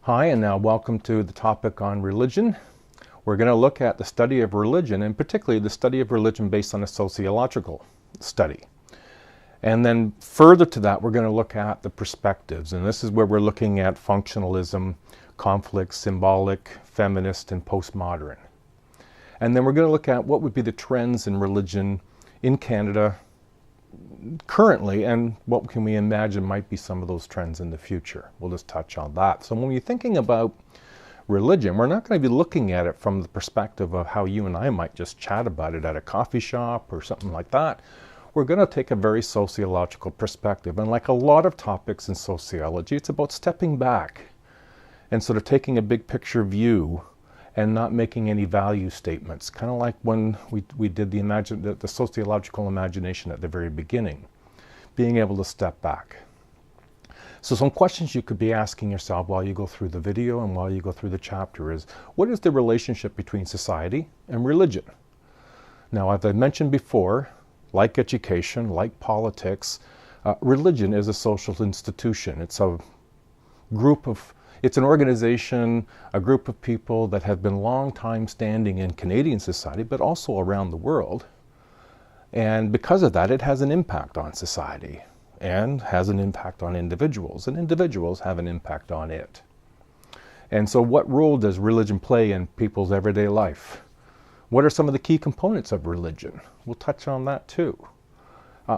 Hi, and welcome to the topic on religion. We're going to look at the study of religion, and particularly the study of religion based on a sociological study. And then further to that, we're going to look at the perspectives, and this is where we're looking at functionalism, conflict, symbolic, feminist, and postmodern. And then we're going to look at what would be the trends in religion in Canada currently, and what can we imagine might be some of those trends in the future. We'll just touch on that. So when you're thinking about religion, we're not going to be looking at it from the perspective of how you and I might just chat about it at a coffee shop or something like that. We're going to take a very sociological perspective, and like a lot of topics in sociology, it's about stepping back and sort of taking a big picture view and not making any value statements, kind of like when we did the sociological imagination at the very beginning, being able to step back. So some questions you could be asking yourself while you go through the video and while you go through the chapter is, what is the relationship between society and religion? Now, as I mentioned before, like education, like politics, religion is a social institution. It's an organization, a group of people that have been long time standing in Canadian society, but also around the world. And because of that, it has an impact on society and has an impact on individuals, and individuals have an impact on it. And so what role does religion play in people's everyday life? What are some of the key components of religion? We'll touch on that too.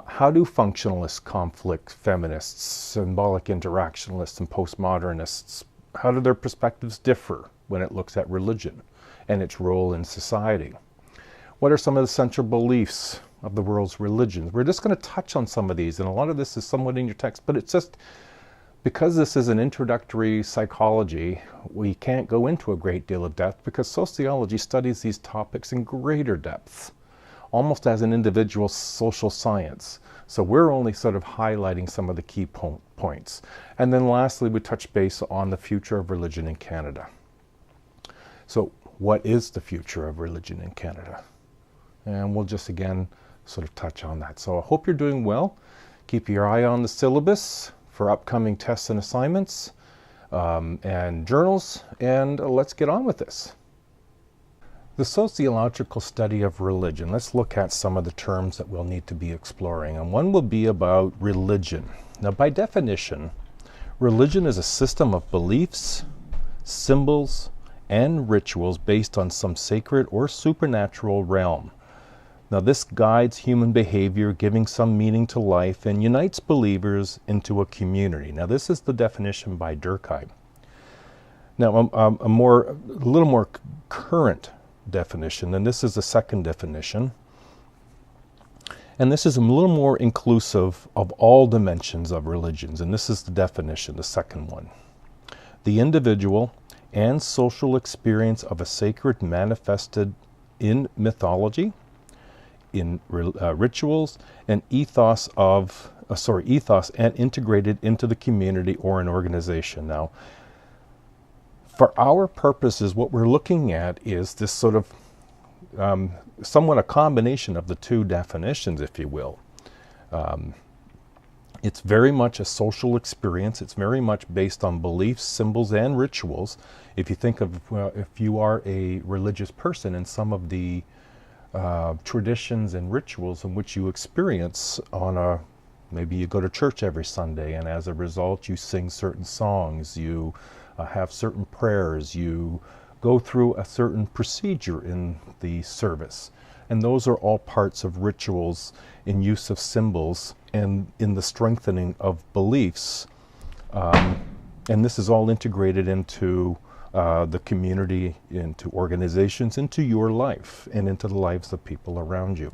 How do functionalists, conflict, feminists, symbolic interactionists, and postmodernists, how do their perspectives differ when it looks at religion and its role in society? What are some of the central beliefs of the world's religions? We're just going to touch on some of these, and a lot of this is somewhat in your text, but it's just, because this is an introductory psychology, we can't go into a great deal of depth because sociology studies these topics in greater depth, almost as an individual social science. So we're only sort of highlighting some of the key points. And then lastly, we touch base on the future of religion in Canada. So what is the future of religion in Canada? And we'll just again sort of touch on that. So I hope you're doing well. Keep your eye on the syllabus for upcoming tests and assignments and journals, and let's get on with this. The sociological study of religion. Let's look at some of the terms that we'll need to be exploring, and one will be about religion. Now, by definition, religion is a system of beliefs, symbols, and rituals based on some sacred or supernatural realm. Now, this guides human behavior, giving some meaning to life, and unites believers into a community. Now, this is the definition by Durkheim. Now, a little more current definition, and this is the second definition, and this is a little more inclusive of all dimensions of religions, and this is the definition, the second one. The individual and social experience of a sacred manifested in mythology, in rituals, and ethos and integrated into the community or an organization. Now, for our purposes, what we're looking at is this sort of somewhat a combination of the two definitions, if you will. It's very much a social experience. It's very much based on beliefs, symbols, and rituals. If you think of, if you are a religious person, and some of the traditions and rituals in which you experience maybe you go to church every Sunday, and as a result you sing certain songs, you have certain prayers, you go through a certain procedure in the service. And those are all parts of rituals in use of symbols and in the strengthening of beliefs. And this is all integrated into the community, into organizations, into your life, and into the lives of people around you.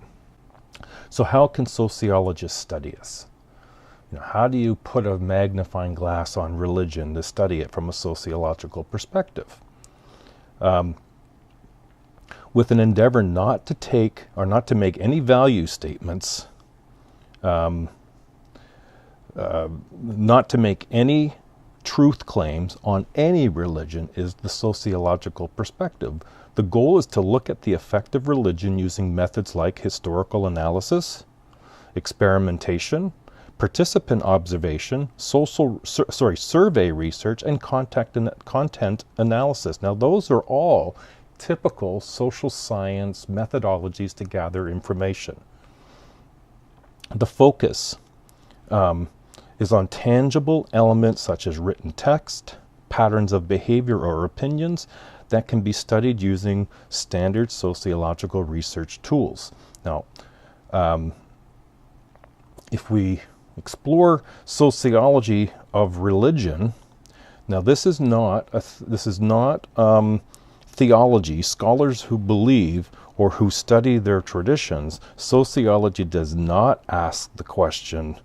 So how can sociologists study this? How do you put a magnifying glass on religion to study it from a sociological perspective? With an endeavor not to make any value statements, not to make any truth claims on any religion is the sociological perspective. The goal is to look at the effect of religion using methods like historical analysis, experimentation, participant observation, survey research, and content analysis. Now, those are all typical social science methodologies to gather information. The focus is on tangible elements such as written text, patterns of behavior or opinions that can be studied using standard sociological research tools. Now, if we explore sociology of religion, now this is not theology. Scholars who believe or who study their traditions, sociology does not ask the question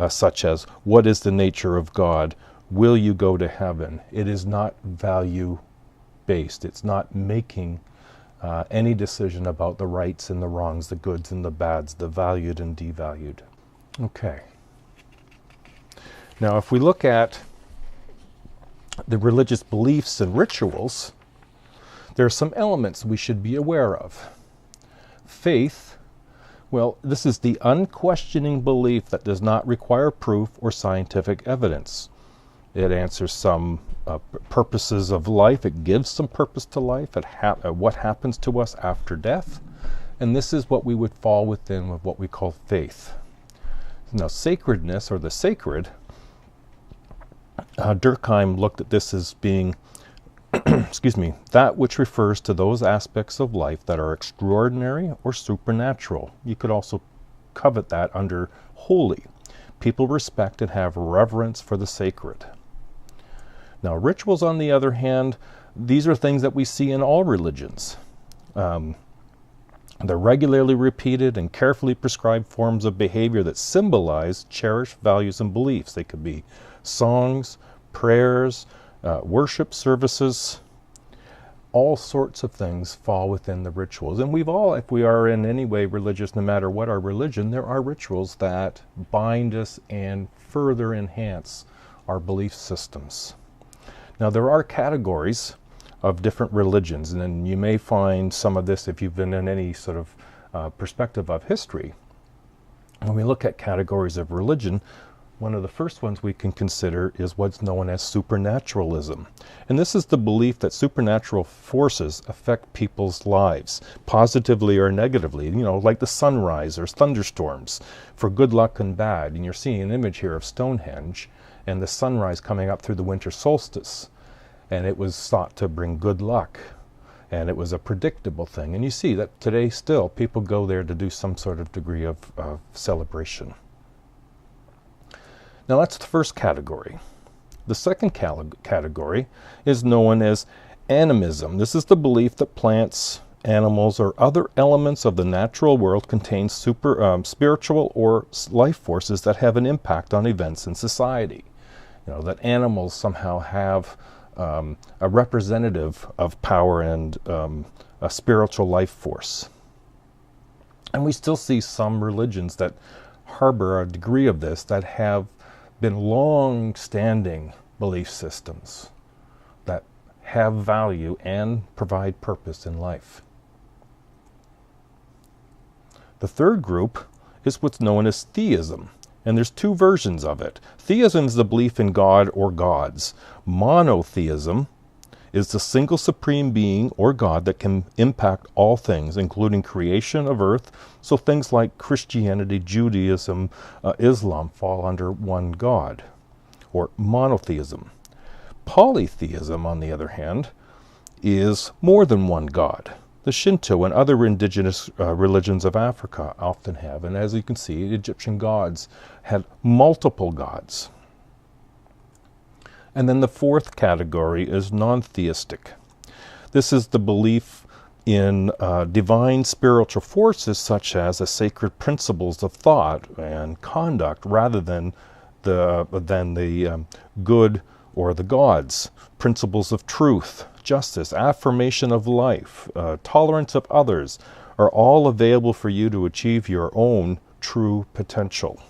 such as, what is the nature of God? Will you go to heaven? It is not value-based. It's not making any decision about the rights and the wrongs, the goods and the bads, the valued and devalued. Okay. Now, if we look at the religious beliefs and rituals, there are some elements we should be aware of. Faith, well, this is the unquestioning belief that does not require proof or scientific evidence. It answers some purposes of life. It gives some purpose to life, what happens to us after death. And this is what we would fall within with what we call faith. Now, sacredness, or the sacred, Durkheim looked at this as being that which refers to those aspects of life that are extraordinary or supernatural. You could also covet that under holy. People respect and have reverence for the sacred. Now, rituals, on the other hand, these are things that we see in all religions. They're regularly repeated and carefully prescribed forms of behavior that symbolize cherished values and beliefs. They could be songs, prayers, worship services. All sorts of things fall within the rituals. And we've all, if we are in any way religious, no matter what our religion, there are rituals that bind us and further enhance our belief systems. Now, there are categories of different religions, and then you may find some of this if you've been in any sort of perspective of history. When we look at categories of religion, one of the first ones we can consider is what's known as supernaturalism. And this is the belief that supernatural forces affect people's lives, positively or negatively, like the sunrise or thunderstorms, for good luck and bad. And you're seeing an image here of Stonehenge and the sunrise coming up through the winter solstice. And it was thought to bring good luck. And it was a predictable thing. And you see that today still people go there to do some sort of degree of celebration. Now, that's the first category. The second category is known as animism. This is the belief that plants, animals, or other elements of the natural world contain spiritual or life forces that have an impact on events in society. That animals somehow have a representative of power and a spiritual life force. And we still see some religions that harbor a degree of this, that have been long-standing belief systems that have value and provide purpose in life. The third group is what's known as theism, and there's two versions of it. Theism is the belief in God or gods. Monotheism is the single supreme being or God that can impact all things, including creation of earth. So things like Christianity, Judaism, Islam fall under one God, or monotheism. Polytheism, on the other hand, is more than one God. The Shinto and other indigenous religions of Africa often have, and as you can see, Egyptian gods had multiple gods. And then the fourth category is non-theistic. This is the belief in divine spiritual forces such as the sacred principles of thought and conduct rather than the good or the gods, principles of truth, justice, affirmation of life, tolerance of others are all available for you to achieve your own true potential.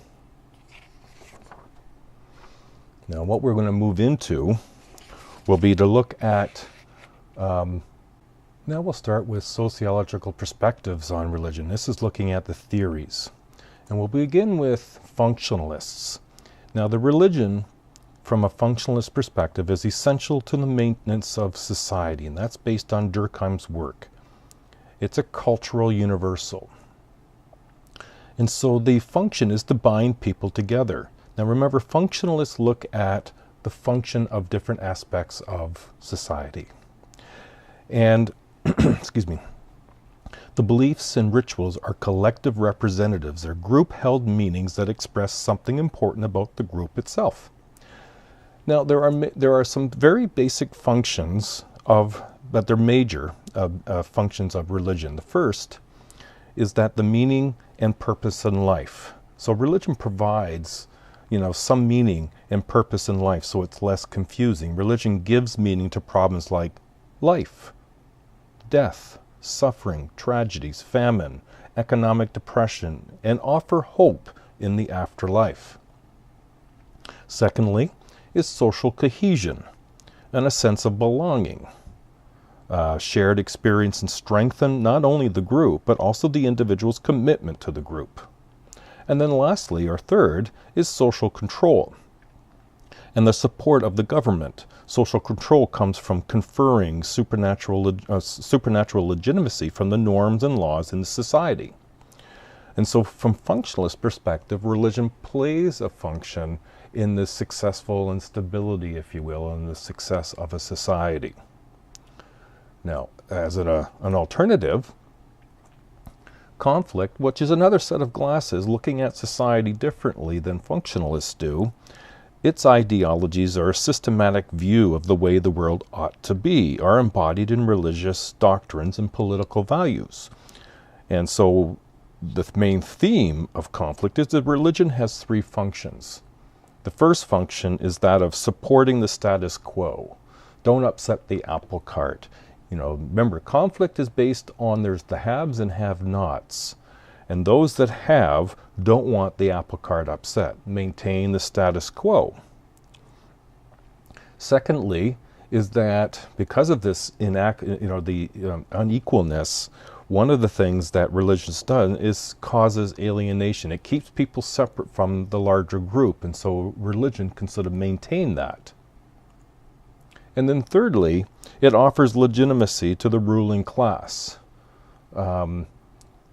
Now, what we're going to move into will be to look at, now we'll start with sociological perspectives on religion. This is looking at the theories. And we'll begin with functionalists. Now, the religion, from a functionalist perspective, is essential to the maintenance of society, and that's based on Durkheim's work. It's a cultural universal. And so the function is to bind people together. Now remember, functionalists look at the function of different aspects of society. And, excuse me, the beliefs and rituals are collective representatives. They're group-held meanings that express something important about the group itself. Now, there are some very basic functions but they're major functions of religion. The first is that the meaning and purpose in life. So religion provides, some meaning and purpose in life, so it's less confusing. Religion gives meaning to problems like life, death, suffering, tragedies, famine, economic depression, and offer hope in the afterlife. Secondly, is social cohesion and a sense of belonging. Shared experience and strengthen not only the group, but also the individual's commitment to the group. And then lastly, or third, is social control and the support of the government. Social control comes from conferring supernatural legitimacy from the norms and laws in the society. And so from functionalist perspective, religion plays a function in the successful instability, if you will, and the success of a society. Now, as an alternative, conflict, which is another set of glasses looking at society differently than functionalists do, its ideologies are a systematic view of the way the world ought to be, are embodied in religious doctrines and political values. And so the main theme of conflict is that religion has three functions. The first function is that of supporting the status quo. Don't upset the apple cart. Remember, conflict is based on there's the haves and have-nots. And those that have don't want the apple cart upset. Maintain the status quo. Secondly, is that because of this unequalness, one of the things that religion's done is causes alienation. It keeps people separate from the larger group, and so religion can sort of maintain that. And then thirdly, it offers legitimacy to the ruling class. That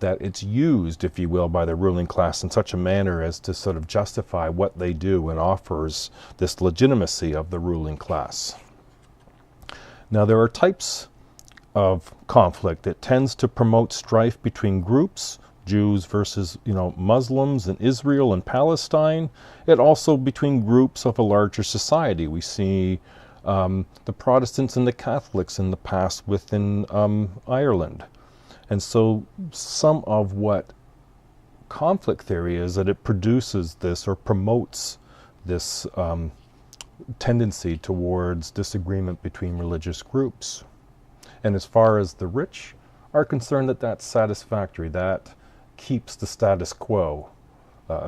it's used, if you will, by the ruling class in such a manner as to sort of justify what they do and offers this legitimacy of the ruling class. Now there are types of conflict. It tends to promote strife between groups, Jews versus Muslims in Israel and Palestine. It also between groups of a larger society. We see the Protestants and the Catholics in the past within Ireland. And so some of what conflict theory is that it produces this or promotes this tendency towards disagreement between religious groups. And as far as the rich are concerned, that's satisfactory. That keeps the status quo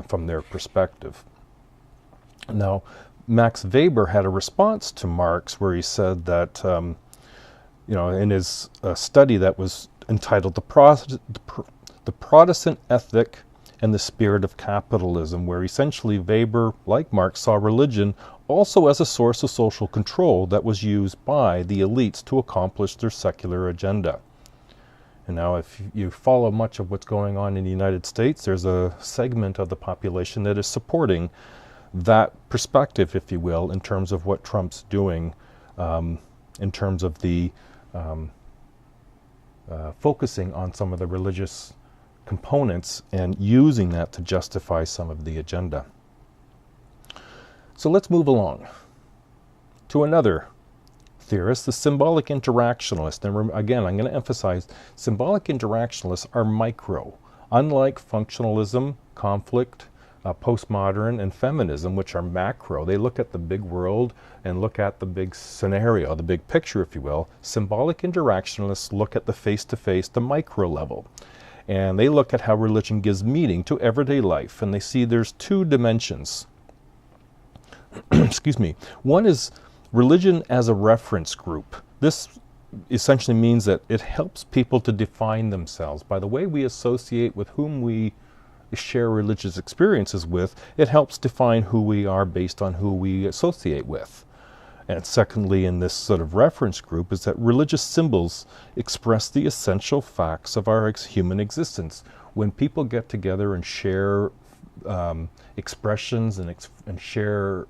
from their perspective. Now, Max Weber had a response to Marx where he said that, in his study that was entitled The Protestant Ethic and the Spirit of Capitalism, where essentially Weber, like Marx, saw religion also as a source of social control that was used by the elites to accomplish their secular agenda. And now if you follow much of what's going on in the United States, there's a segment of the population that is supporting that perspective, if you will, in terms of what Trump's doing, in terms of the focusing on some of the religious components and using that to justify some of the agenda. So let's move along to another theorist, the Symbolic Interactionist. And again, I'm going to emphasize, Symbolic Interactionists are micro, unlike Functionalism, conflict, Postmodern, and Feminism, which are macro. They look at the big world and look at the big scenario, the big picture, if you will. Symbolic Interactionists look at the face-to-face, the micro level. And they look at how religion gives meaning to everyday life. And they see there's two dimensions. Excuse me. One is religion as a reference group. This essentially means that it helps people to define themselves by the way we associate with whom we share religious experiences with, it helps define who we are based on who we associate with. And secondly, in this sort of reference group, is that religious symbols express the essential facts of our human existence. When people get together and share expressions and share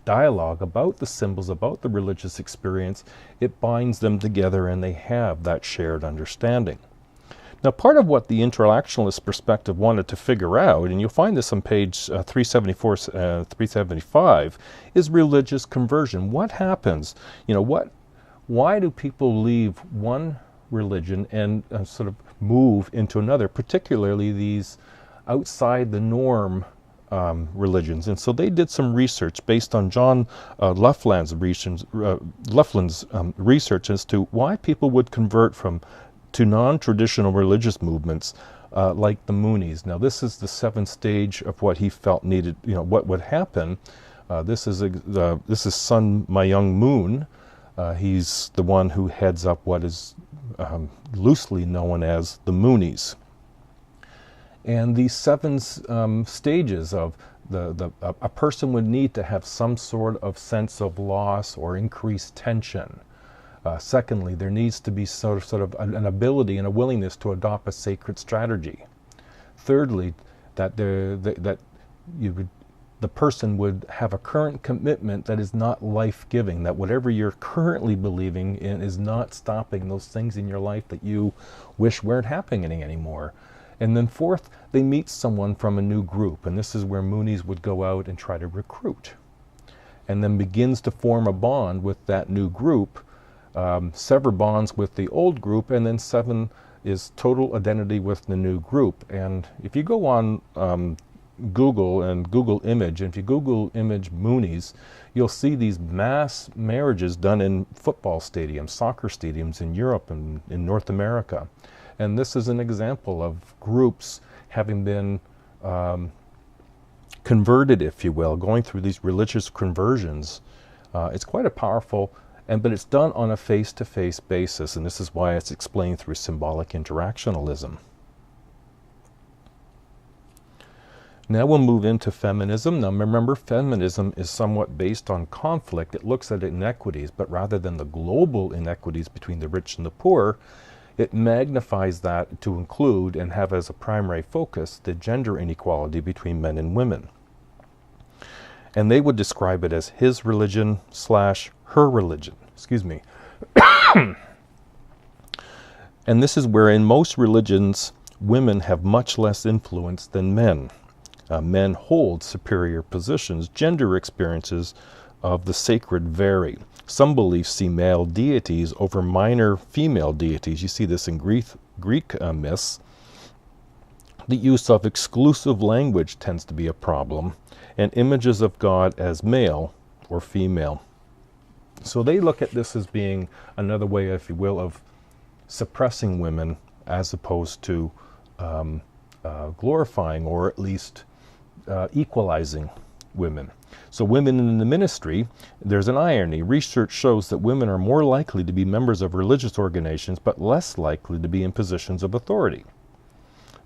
dialogue about the symbols, about the religious experience, it binds them together and they have that shared understanding. Now, part of what the interactionist perspective wanted to figure out, and you'll find this on page 374, 375, is religious conversion. What happens? Why do people leave one religion and sort of move into another, particularly these outside the norm religions? And so they did some research based on John Leffland's research as to why people would convert to non-traditional religious movements like the Moonies. Now, this is the seventh stage of what he felt needed. What would happen. This is Sun Myung Moon. He's the one who heads up what is loosely known as the Moonies. And these seven stages of a person would need to have some sort of sense of loss or increased tension. Secondly, there needs to be sort of an ability and a willingness to adopt a sacred strategy. Thirdly, that the person would have a current commitment that is not life-giving, that whatever you're currently believing in is not stopping those things in your life that you wish weren't happening anymore. And then fourth, they meet someone from a new group, and this is where Moonies would go out and try to recruit, and then begins to form a bond with that new group, sever bonds with the old group, and then seven is total identity with the new group. And if you go on Google and Google image, and if you Google image Moonies, you'll see these mass marriages done in football stadiums, soccer stadiums in Europe and in North America. And this is an example of groups having been converted, if you will, going through these religious conversions. It's quite a powerful, but it's done on a face-to-face basis, and this is why it's explained through symbolic interactionalism. Now we'll move into feminism. Now remember, feminism is somewhat based on conflict. It looks at inequities, but rather than the global inequities between the rich and the poor, it magnifies that to include and have as a primary focus the gender inequality between men and women. And they would describe it as his religion / her religion. Excuse me. And this is where in most religions, women have much less influence than men. Men hold superior positions. Gender experiences of the sacred vary. Some beliefs see male deities over minor female deities. You see this in Greek myths. The use of exclusive language tends to be a problem, and images of God as male or female. So they look at this as being another way, if you will, of suppressing women as opposed to glorifying or at least equalizing women. So women in the ministry, there's an irony. Research shows that women are more likely to be members of religious organizations, but less likely to be in positions of authority.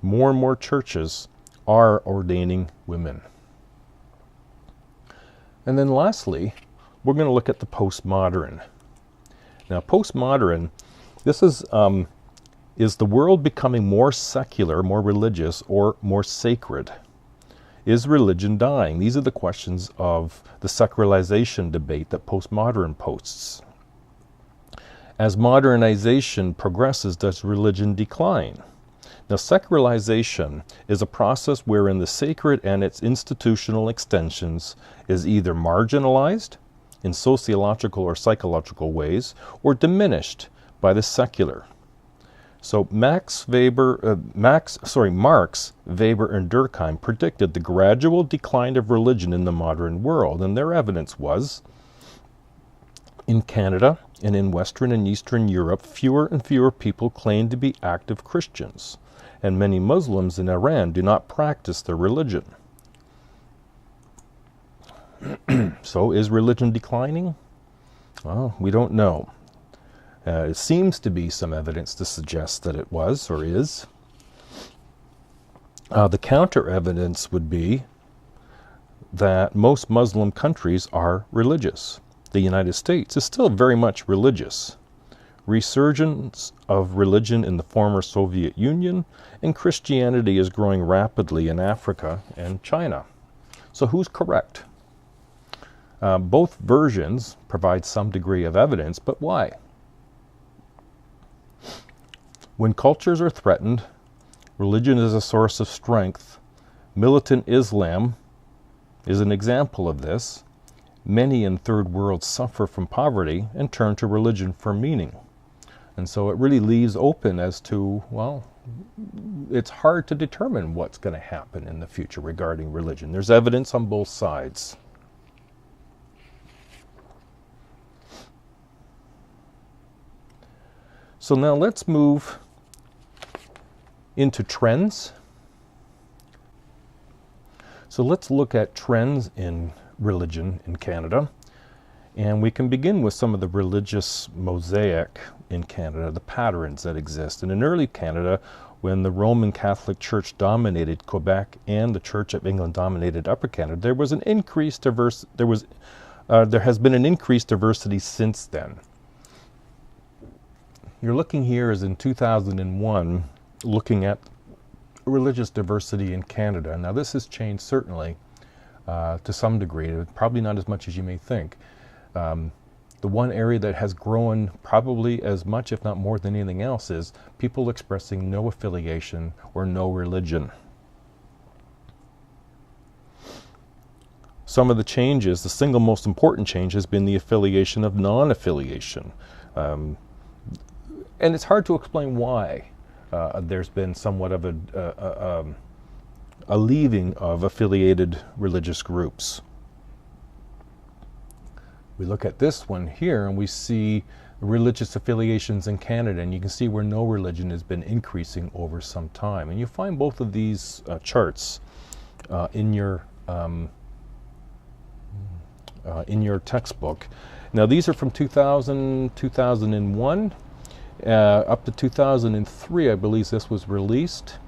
More and more churches are ordaining women. And then lastly, we're going to look at the postmodern. Now, postmodern, this is the world becoming more secular, more religious, or more sacred? Is religion dying? These are the questions of the secularization debate that postmodern posts. As modernization progresses, does religion decline? Now, secularization is a process wherein the sacred and its institutional extensions is either marginalized in sociological or psychological ways or diminished by the secular. So Marx, Weber, and Durkheim predicted the gradual decline of religion in the modern world, and their evidence was, in Canada and in Western and Eastern Europe, fewer and fewer people claim to be active Christians, and many Muslims in Iran do not practice their religion. So is religion declining? Well, we don't know. It seems to be some evidence to suggest that it was or is. The counter evidence would be that most Muslim countries are religious. The United States is still very much religious. Resurgence of religion in the former Soviet Union, and Christianity is growing rapidly in Africa and China. So who's correct? Both versions provide some degree of evidence, but why? When cultures are threatened, religion is a source of strength. Militant Islam is an example of this. Many in third world suffer from poverty and turn to religion for meaning. And so it really leaves open as to, well, it's hard to determine what's going to happen in the future regarding religion. There's evidence on both sides. So now let's move into trends. So let's look at trends in religion in Canada. And we can begin with some of the religious mosaic in Canada, the patterns that exist. And in early Canada, when the Roman Catholic Church dominated Quebec and the Church of England dominated Upper Canada, there was an increased there has been an increased diversity since then. You're looking here as in 2001, looking at religious diversity in Canada. Now this has changed certainly to some degree, probably not as much as you may think. The one area that has grown probably as much, if not more than anything else, is people expressing no affiliation or no religion. Some of the changes, the single most important change has been the affiliation of non-affiliation. And it's hard to explain why there's been somewhat of a leaving of affiliated religious groups. We look at this one here and we see religious affiliations in Canada, and you can see where no religion has been increasing over some time. And you find both of these charts in your textbook. Now these are from 2000, 2001, up to 2003, I believe this was released.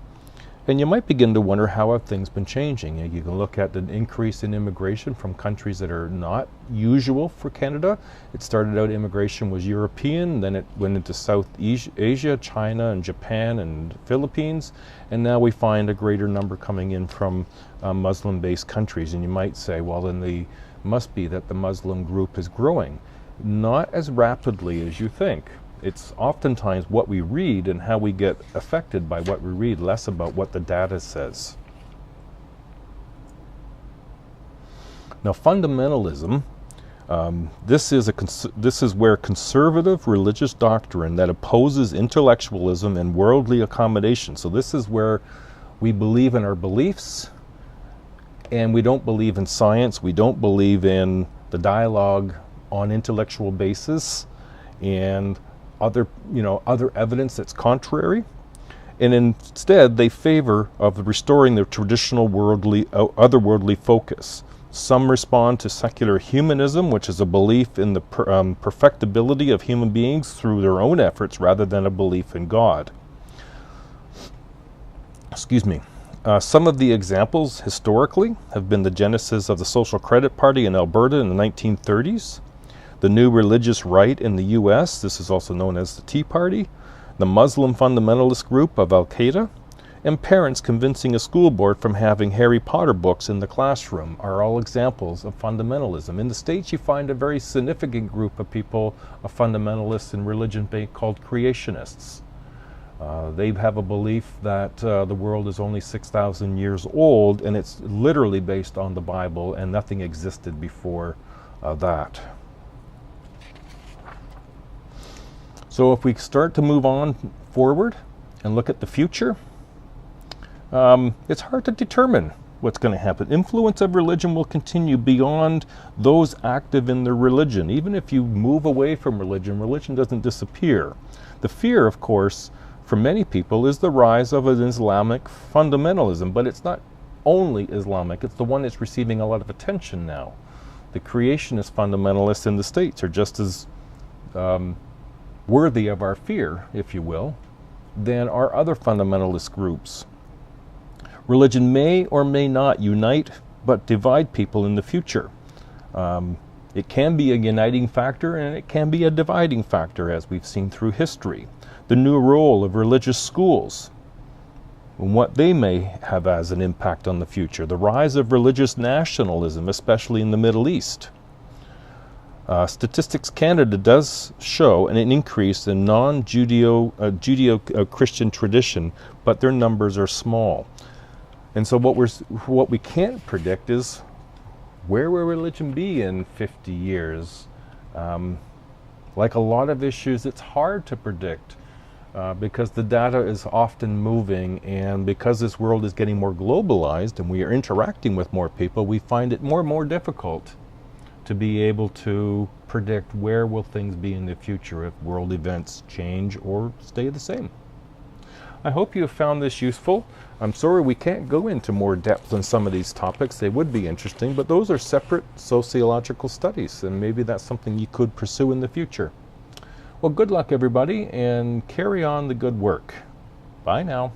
And you might begin to wonder, how have things been changing? You can look at the increase in immigration from countries that are not usual for Canada. It started out, immigration was European, then it went into South Asia, China and Japan and Philippines, and now we find a greater number coming in from Muslim-based countries. And you might say, well, then must be that the Muslim group is growing. Not as rapidly as you think. It's oftentimes what we read and how we get affected by what we read, less about what the data says. Now, fundamentalism, this is where conservative religious doctrine that opposes intellectualism and worldly accommodation. So this is where we believe in our beliefs, and we don't believe in science. We don't believe in the dialogue on intellectual basis and other evidence that's contrary, and instead they favor of restoring their traditional otherworldly focus. Some respond to secular humanism, which is a belief in the perfectibility of human beings through their own efforts rather than a belief in God. Excuse me. Some of the examples historically have been the genesis of the Social Credit Party in Alberta in the 1930s, the New Religious Right in the U.S., this is also known as the Tea Party, the Muslim fundamentalist group of Al-Qaeda, and parents convincing a school board from having Harry Potter books in the classroom are all examples of fundamentalism. In the States, you find a very significant group of people, of fundamentalists in religion called creationists. They have a belief that the world is only 6,000 years old, and it's literally based on the Bible, and nothing existed before that. So if we start to move on forward and look at the future, it's hard to determine what's going to happen. Influence of religion will continue beyond those active in their religion. Even if you move away from religion, religion doesn't disappear. The fear, of course, for many people is the rise of an Islamic fundamentalism, but it's not only Islamic, it's the one that's receiving a lot of attention now. The creationist fundamentalists in the States are just as worthy of our fear, if you will, than are other fundamentalist groups. Religion may or may not unite, but divide people in the future. It can be a uniting factor and it can be a dividing factor, as we've seen through history. The new role of religious schools and what they may have as an impact on the future. The rise of religious nationalism, especially in the Middle East. Statistics Canada does show an increase in Judeo-Christian tradition, but their numbers are small. And so what we can't predict is, where will religion be in 50 years? Like a lot of issues, it's hard to predict because the data is often moving, and because this world is getting more globalized and we are interacting with more people, we find it more and more difficult to be able to predict where will things be in the future if world events change or stay the same. I hope you have found this useful. I'm sorry we can't go into more depth on some of these topics. They would be interesting, but those are separate sociological studies, and maybe that's something you could pursue in the future. Well, good luck everybody, and carry on the good work. Bye now.